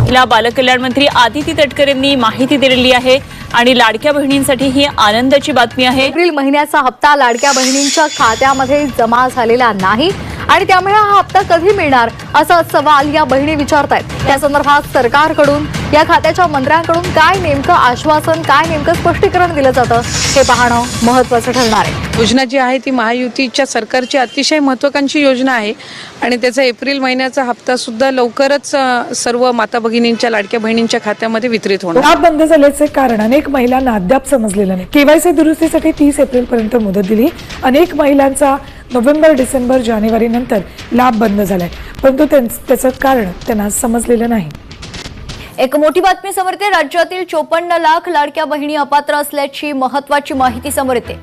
महिला बालकल्याण मंत्री आदिती तटकरे यांनी माहिती दिलेली आहे आणि लाडक्या बहिणींसाठी ही आनंदाची बातमी आहे। एप्रिल महिन्याचा हप्ता लाडक्या बहिणींच्या खात्यामध्ये जमा झालेला नाही आणि त्यामुळे हा हप्ता कधी मिळणार असा सवाल या बहिणी विचारतायत। त्या संदर्भात सरकारकडून या खात्याच्या मंत्र्यांकडून काय नेमकं आश्वासन, काय नेमकं स्पष्टीकरण दिलं जातं हे पाहणं महत्त्वाचं ठरणार आहे। योजना जी आहे ती महायुतीच्या सरकारची अतिशय महत्त्वाकांक्षी योजना आहे आणि त्याचा एप्रिल महिन्याचा हप्ता सुद्धा लवकरच सर्व माता भगिनींच्या लाडक्या बहिणींच्या खात्यामध्ये वितरित होणार। लाभ बंद झाल्याचे कारण अनेक महिलांना अद्याप समजलेलं नाही। केवायसी दुरुस्तीसाठी 30 एप्रिल पर्यंत मुदत दिली। अनेक महिलांचा नोव्हेंबर, डिसेंबर, जानेवारी नंतर लाभ बंद झालाय, परंतु त्याचं कारण त्यांना समजलेलं नाही। एक मोठी बातमी समोर येते। राज्यातील 54 लाख लाडक्या बहिणी अपात्र असल्याची महत्त्वाची माहिती समोर येते।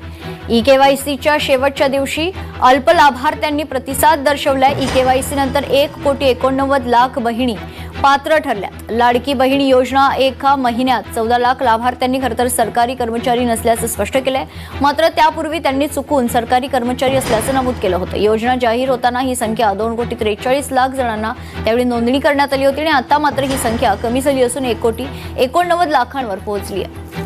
ई-केवायसीच्या शेवटच्या दिवशी अल्प लाभार्थ्यांनी प्रतिसाद दर्शवलाय। ई-केवायसी नंतर 1,89,00,000 बहिणी पात्र ठरल्यात। लाडकी बहिणी योजना एका महिन्यात 14 लाख लाभार्थ्यांनी खरंतर सरकारी कर्मचारी नसल्याचं स्पष्ट केलंय, मात्र त्यापूर्वी त्यांनी चुकून सरकारी कर्मचारी असल्याचं नमूद केलं होतं। योजना जाहीर होताना ही संख्या 2,43,00,000 जणांना त्यावेळी नोंदणी करण्यात आली होती आणि आता मात्र ही संख्या कमी झाली असून 1,89,00,000 पोहोचली आहे।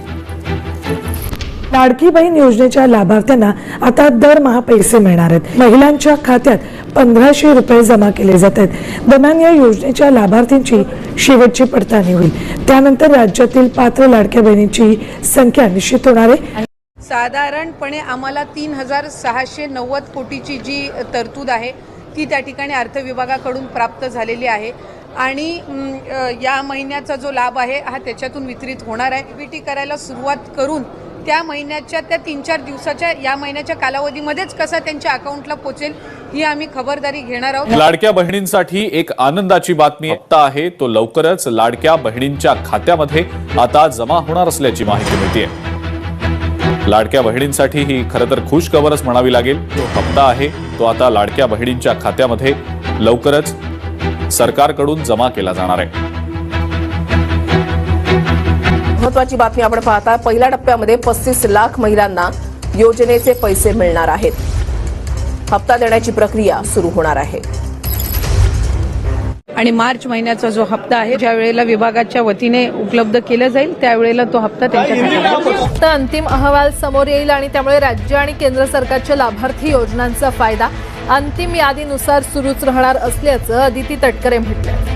लाडकी बहीण योजनेच्या लाभार्थ्यांना आता दरमहा पैसे मिळणार आहेत। महिलांच्या खात्यात 1,500 रुपये जमा केले जात आहेत। दरम्यान या योजनेच्या लाभार्थींची शेवटची पडताळणी होईल, त्यानंतर राज्यातील पात्र लाडक्या बहिणींची संख्या निश्चित होणार आहे। साधारणपणे आम्हाला 3,690 कोटीची जी तरतूद आहे ती त्या ठिकाणी अर्थ विभागाकडून प्राप्त झालेली आहे आणि या महिन्याचा जो लाभ आहे हा त्याच्यातून वितरित होणार आहे। बीटी करायला सुरुवात करून त्या महिन्याच्या त्या 3-4 दिवसाच्या या महिन्याच्या कालावधीमध्येच कसा त्यांच्या अकाउंटला पोहोचेल ही आम्ही खबरदारी घेणार आहोत। लाडक्या बहिणींसाठी एक आनंदाची बातमी हप्ता आहे तो लवकरच लाडक्या बहिणींच्या खात्यामध्ये आता जमा होणार असल्याची माहिती मिळते। लाडक्या बहिणींसाठी ही खरं तर खुश खबरच म्हणावी लागेल। तो हप्ता आहे तो आता लाडक्या बहिणींच्या खात्यामध्ये लवकरच सरकारकडून जमा केला जाणार आहे। महत्त्वाची बातमी आपण पाहता। पहिल्या टप्प्यामध्ये 35 लाख महिलांना योजनेचे पैसे मिळणार आहेत। हप्ता देण्याची प्रक्रिया सुरू होणार आहे आणि मार्च महिन्याचा जो हप्ता आहे ज्या वेळेला विभागाच्या वतीने उपलब्ध केला जाईल त्यावेळेला तो हप्ता त्यांच्याकडे अंतिम अहवाल समोर येईल आणि त्यामुळे राज्य आणि केंद्र सरकारच्या लाभार्थी योजनांचा फायदा अंतिम यादीनुसार सुरूच राहणार असल्याचं आदिती तटकरे म्हटलं।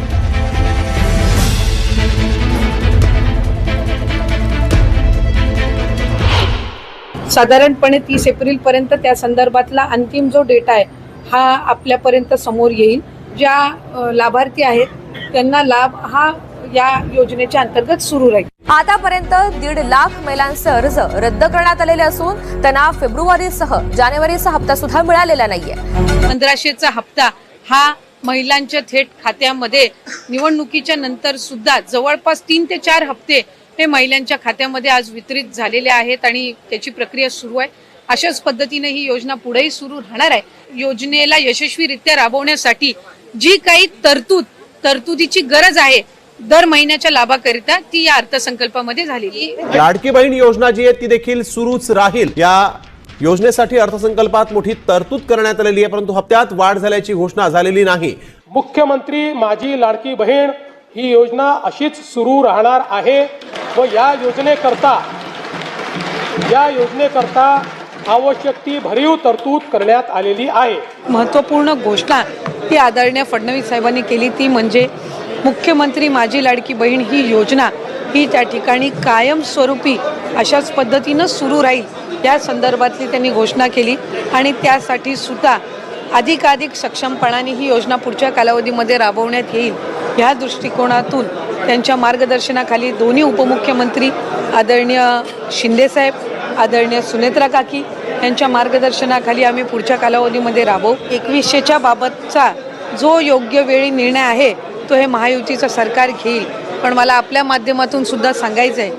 साधारणपणे 30 एप्रिल पर्यंत त्या संदर्भातला अंतिम जो डेटा आहे हा आपल्यापर्यंत समोर येईल। ज्या लाभार्थी आहेत त्यांना लाभ हा या योजनेच्या अंतर्गत सुरू राहील। आतापर्यंत 1.5 लाख महिलांचे अर्ज रद्द करण्यात आलेले असून त्यांना फेब्रुवारीसह जानेवारीचा हप्ता सुद्धा मिळालेला नाहीये। 1500चा हप्ता हा महिलांच्या थेट खात्यामध्ये निवडणुकीच्या नंतर सुद्धा जवळपास 3 ते 4 हप्ते हे महिलांच्या खात्यामध्ये आज वितरित झालेले आहेत आणि त्याची प्रक्रिया सुरू आहे। अशाच पद्धतीने ही योजना पुढेही सुरू राहणार आहे। योजनेला यशस्वीरित्या राबवण्यासाठी जी काही तरतुदीची गरज आहे दर महिन्याच्या लाभाकरिता ती या अर्थसंकल्पामध्ये झालेली आहे। लाडकी बहीण योजना जी आहे ती देखील सुरूच राहील। या योजनेसाठी अर्थसंकल्पात मोठी तरतूद करण्यात आलेली आहे, परंतु हप्त्यात वाढ झाल्याची घोषणा झालेली नाही। मुख्यमंत्री माझी लाडकी बहीण ही योजना अशीच सुरू राहणार आहे व या योजनेकरता आवश्यक ती भरीव तरतूद करण्यात आलेली आहे। महत्त्वपूर्ण घोषणा ती आदरणीय फडणवीस साहेबांनी केली ती म्हणजे मुख्यमंत्री माझी लाडकी बहीण ही योजना ही त्या ठिकाणी कायमस्वरूपी अशाच पद्धतीनं सुरू राहील या संदर्भातली त्यांनी घोषणा केली आणि त्यासाठी सुद्धा अधिकाधिक सक्षमपणाने ही योजना पुढच्या कालावधीमध्ये राबवण्यात येईल या दृष्टिकोनातून त्यांच्या मार्गदर्शनाखाली दोन्ही उपमुख्यमंत्री आदरणीय शिंदे साहेब, आदरणीय सुनेत्रा काकी यांच्या मार्गदर्शनाखाली आम्ही पुढच्या कालावधीमध्ये राबवू। 2100च्या बाबतचा जो योग्य वेळी निर्णय आहे तो हे महायुतीचं सरकार घेईल, पण मला आपल्या माध्यमातून सुद्धा सांगायचं आहे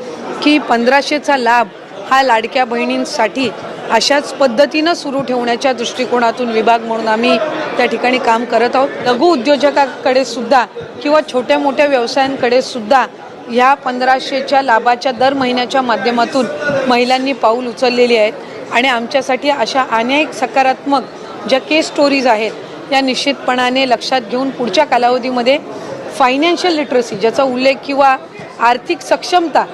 की 1500चा लाभ हा लाडक्या बहिणींसाठी अशाच पद्धतीनं सुरू ठेवण्याच्या दृष्टिकोनातून विभाग म्हणून आम्ही त्या ठिकाणी काम करत आहोत। लघु उद्योजकाकडे सुद्धा किंवा छोट्या मोठ्या व्यवसायांकडे सुद्धा ह्या 1500च्या लाभाच्या दर महिन्याच्या माध्यमातून महिलांनी पाऊल उचललेली आहेत आणि आमच्यासाठी अशा अनेक सकारात्मक ज्या केस स्टोरीज आहेत या निश्चितपणाने लक्षात घेऊन पुढच्या कालावधीमध्ये फायनान्शियल लिटरसी ज्याचा उल्लेख किंवा आर्थिक सक्षमता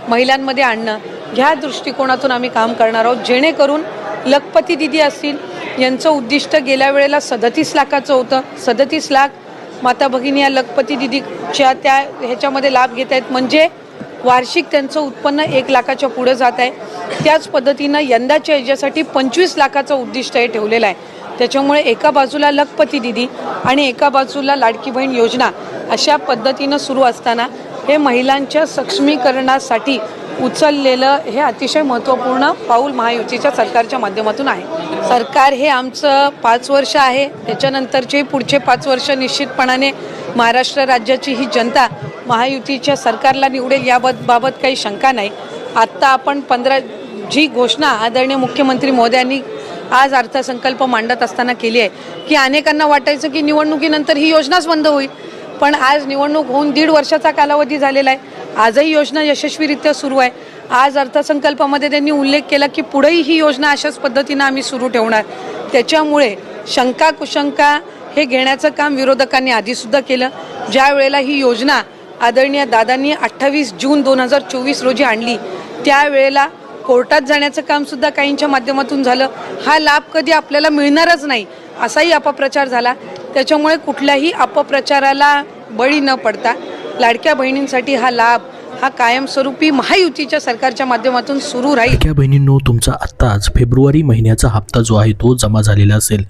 महिलांमध्ये आणणं, ह्या दृष्टिकोनातून आम्ही काम करणार आहोत, जेणेकरून लखपती दिदी असतील यांचं उद्दिष्ट गेल्या वेळेला 37 लाखाचं होतं. 37 लाख माता भगिनी या लखपती दिदीच्या त्या ह्याच्यामध्ये लाभ घेत आहेत, म्हणजे वार्षिक त्यांचं उत्पन्न 1 लाखाच्या पुढे जात आहे. त्याच पद्धतीनं यंदाच्या ह्याच्यासाठी 25 लाखाचं उद्दिष्ट हे ठेवलेलं आहे. त्याच्यामुळे एका बाजूला लखपती दिदी आणि एका बाजूला लाडकी बहीण योजना अशा पद्धतीनं सुरू असताना हे महिलांच्या सक्षमीकरणासाठी उचललेलं हे अतिशय महत्त्वपूर्ण पाऊल महायुतीच्या सरकारच्या माध्यमातून आहे. सरकार हे आमचं 5 वर्ष आहे, त्याच्यानंतरचे पुढचे 5 वर्ष निश्चितपणाने महाराष्ट्र राज्याची ही जनता महायुतीच्या सरकारला निवडेल याबाबत काही शंका नाही. आत्ता आपण जी घोषणा आदरणीय मुख्यमंत्री महोदयांनी आज अर्थसंकल्प मांडत असताना केली आहे की अनेकांना वाटायचं की निवडणुकीनंतर ही योजनाच बंद होईल, पण आज निवडणूक होऊन 1.5 वर्षाचा कालावधी झालेला आहे. आजही योजना यशस्वीरित्या सुरू आहे. आज अर्थसंकल्पामध्ये त्यांनी उल्लेख केला की पुढेही ही योजना अशाच पद्धतीनं आम्ही सुरू ठेवणार. त्याच्यामुळे शंका कुशंका हे घेण्याचं काम विरोधकांनी आधीसुद्धा केलं. ज्या वेळेला ही योजना आदरणीय दादांनी 28 जून 2024 रोजी आणली, त्यावेळेला कोर्टात जाण्याचं कामसुद्धा काहींच्या माध्यमातून झालं. हा लाभ कधी आपल्याला मिळणारच नाही असाही अपप्रचार झाला. त्याच्यामुळे कुठल्याही अपप्रचाराला बळी न पडता लाडक्या बहिणींसाठी हा लाभ हा कायमस्वरूपी महायुतीच्या सरकारच्या माध्यमातून सुरू राहील. लाडक्या बहिणींनो, तुमचा आत्ताच फेब्रुवारी महिन्याचा हप्ता जो आहे तो जमा झालेला असेल.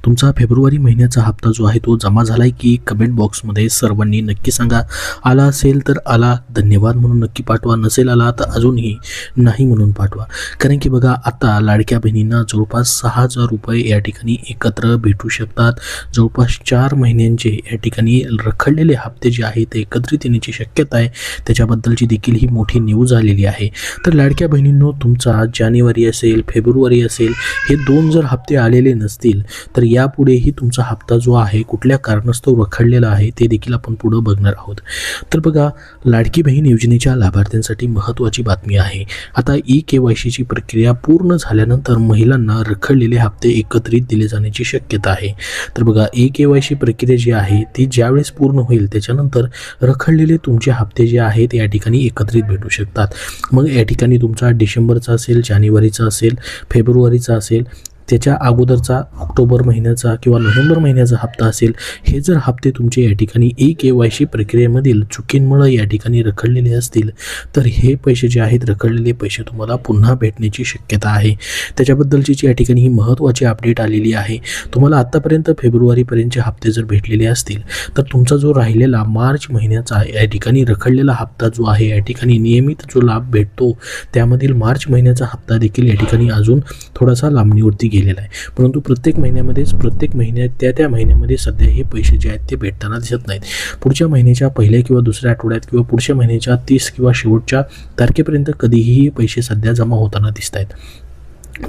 तुमचा फेब्रुवारी महिन्याचा हप्ता जो आहे तो जमा झालाय की कमेंट बॉक्समध्ये सर्वांनी नक्की सांगा. आला असेल तर आला धन्यवाद म्हणून नक्की पाठवा, नसेल आला तर अजूनही नाही म्हणून पाठवा. कारण की बघा, आता लाडक्या बहिणींना जवळपास 6,000 रुपये या ठिकाणी एकत्र भेटू शकतात. जवळपास 4 महिन्यांचे या ठिकाणी रखडलेले हप्ते जे आहेत ते एकत्रित येण्याची शक्यता आहे. त्याच्याबद्दल देखील ही मोठी न्यूज आलेली आहे. तर लाडक्या बहिणींनो, तुमचा जानेवारी असेल फेब्रुवारी असेल हे 2 जर हप्ते आलेले नसतील तर यापुढेही तुमचा हप्ता जो आहे कुठल्या कारणास्तव रखडलेला आहे ते देखील आपण पुढे बघणार आहोत. तर बघा, लाडकी बहीण योजनेच्या लाभार्थ्यांसाठी महत्त्वाची बातमी आहे. आता KYCची प्रक्रिया पूर्ण झाल्यानंतर महिलांना रखडलेले हप्ते एकत्रित दिले जाण्याची शक्यता आहे. तर बघा, KYC प्रक्रिया जी आहे ती ज्यावेळेस पूर्ण होईल त्याच्यानंतर रखडलेले तुमचे हप्ते जे आहेत या ठिकाणी एकत्रित भेटू शकतात. मग या ठिकाणी तुमचा डिसेंबरचा असेल, जानेवारीचा असेल, फेब्रुवारीचा असेल, त्याच्या अगोदरचा ऑक्टोबर महिन्याचा किंवा नोव्हेंबर महिन्याचा हप्ता असेल, हे जर हप्ते तुमचे या ठिकाणी KYC प्रक्रियेमधील चुकींमुळे या ठिकाणी रखडलेले असतील तर हे पैसे जे आहेत रखडलेले पैसे तुम्हाला पुन्हा भेटण्याची शक्यता आहे. त्याच्याबद्दलची या ठिकाणी ही महत्त्वाची अपडेट आलेली आहे. तुम्हाला आत्तापर्यंत फेब्रुवारीपर्यंतचे हप्ते जर भेटलेले असतील तर तुमचा जो राहिलेला मार्च महिन्याचा या ठिकाणी रखडलेला हप्ता जो आहे या ठिकाणी नियमित जो लाभ भेटतो त्यामधील मार्च महिन्याचा हप्ता देखील या ठिकाणी अजून थोडासा लांबणीवरती गेलेला आहे. परंतु प्रत्येक महिन्यात त्या महिन्यामध्ये सध्या हे पैसे जे आहेत ते भेटताना दिसत नाहीत. पुढच्या महिन्याच्या पहिल्या किंवा दुसऱ्या आठवड्यात किंवा पुढच्या महिन्याच्या 30 किंवा शेवटच्या तारखेपर्यंत कधीही हे पैसे सध्या जमा होताना दिसत आहेत.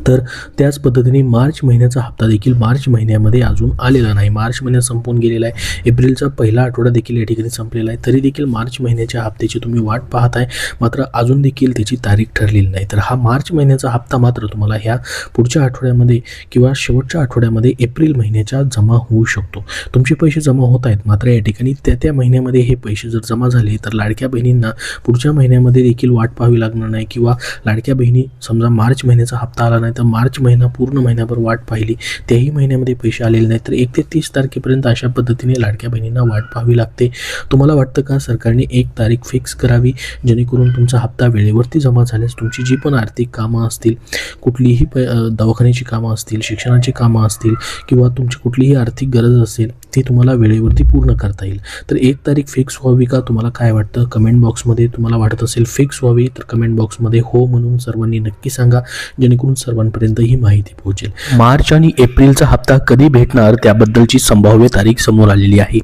तर त्याच पद्धतीने मार्च महिन्याचा हप्ता देखील मार्च महिन्यामध्ये अजून आलेला नाही. मार्च महिना संपून गेलेला आहे. एप्रिलचा पहिला आठवडा देखील या ठिकाणी संपलेला आहे. तरी देखील मार्च महिन्याच्या हप्त्याची तुम्ही वाट पाहत आहे, मात्र अजून देखील त्याची तारीख ठरलेली नाही. तर हा मार्च महिन्याचा हप्ता मात्र तुम्हाला ह्या पुढच्या आठवड्यामध्ये किंवा शेवटच्या आठवड्यामध्ये एप्रिल महिन्याच्या जमा होऊ शकतो. तुमचे पैसे जमा होत आहेत, मात्र या ठिकाणी त्या महिन्यामध्ये हे पैसे जर जमा झाले तर लाडक्या बहिणींना पुढच्या महिन्यामध्ये देखील वाट पाहावी लागणार नाही. किंवा लाडक्या बहिणी समजा मार्च महिन्याचा हप्ता आला नाही तर मार्च महिना पूर्ण महिनाभर वाट पाहिली, त्याही महिन्यामध्ये पैसे आलेले नाही तर 1 ते 30 तारखेपर्यंत अशा पद्धतीने लाडक्या बहिणींना वाट पाहावी लागते. तुम्हाला वाटतं का सरकारने 1 तारीख फिक्स करावी जेणेकरून तुमचा हप्ता वेळेवरती जमा झाल्यास तुमची जी पण आर्थिक कामं असतील, कुठलीही दवाखान्याची कामं असतील, शिक्षणाची कामं असतील किंवा तुमची कुठलीही आर्थिक गरज असेल ती तुम्हाला वेळेवरती पूर्ण करता येईल. तर 1 तारीख फिक्स व्हावी का? तुम्हाला काय वाटतं? कमेंट बॉक्समध्ये तुम्हाला वाटत असेल फिक्स व्हावी तर कमेंट बॉक्समध्ये हो म्हणून सर्वांनी नक्की सांगा, जेणेकरून सर्वांपर्यंत ही माहिती पोहोचेल. मार्च आणि एप्रिलचा हप्ता कधी भेटणार त्याबद्दलची संभाव्य तारीख समोर आलेली आहे.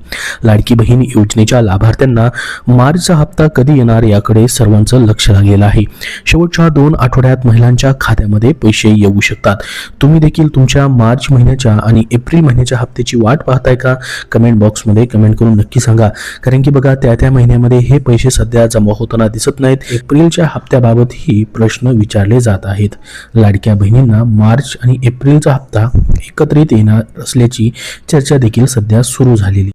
लाडकी बहीण योजनेच्या लाभार्थ्यांना मार्चचा हप्ता कधी येणार याकडे सर्वांचं लक्ष लागलेलं आहे. शेवटच्या 2 आठवड्यात महिलांच्या खात्यामध्ये पैसे येऊ शकतात. तुम्ही देखील तुमच्या मार्च महिन्याच्या आणि एप्रिल महिन्याच्या हप्त्याची वाट पाहताय का? कमेंट बॉक्समध्ये कमेंट करून नक्की सांगा. कारण की बघा, त्या महिन्यामध्ये हे पैसे सध्या जमा होताना दिसत नाहीत. एप्रिलच्या हप्त्याबाबतही प्रश्न विचारले जात आहेत. लाडक्या बहिणींना मार्च आणि एप्रिलचा हप्ता एकत्रित येणार असल्याची चर्चा देखील सध्या सुरू झालेली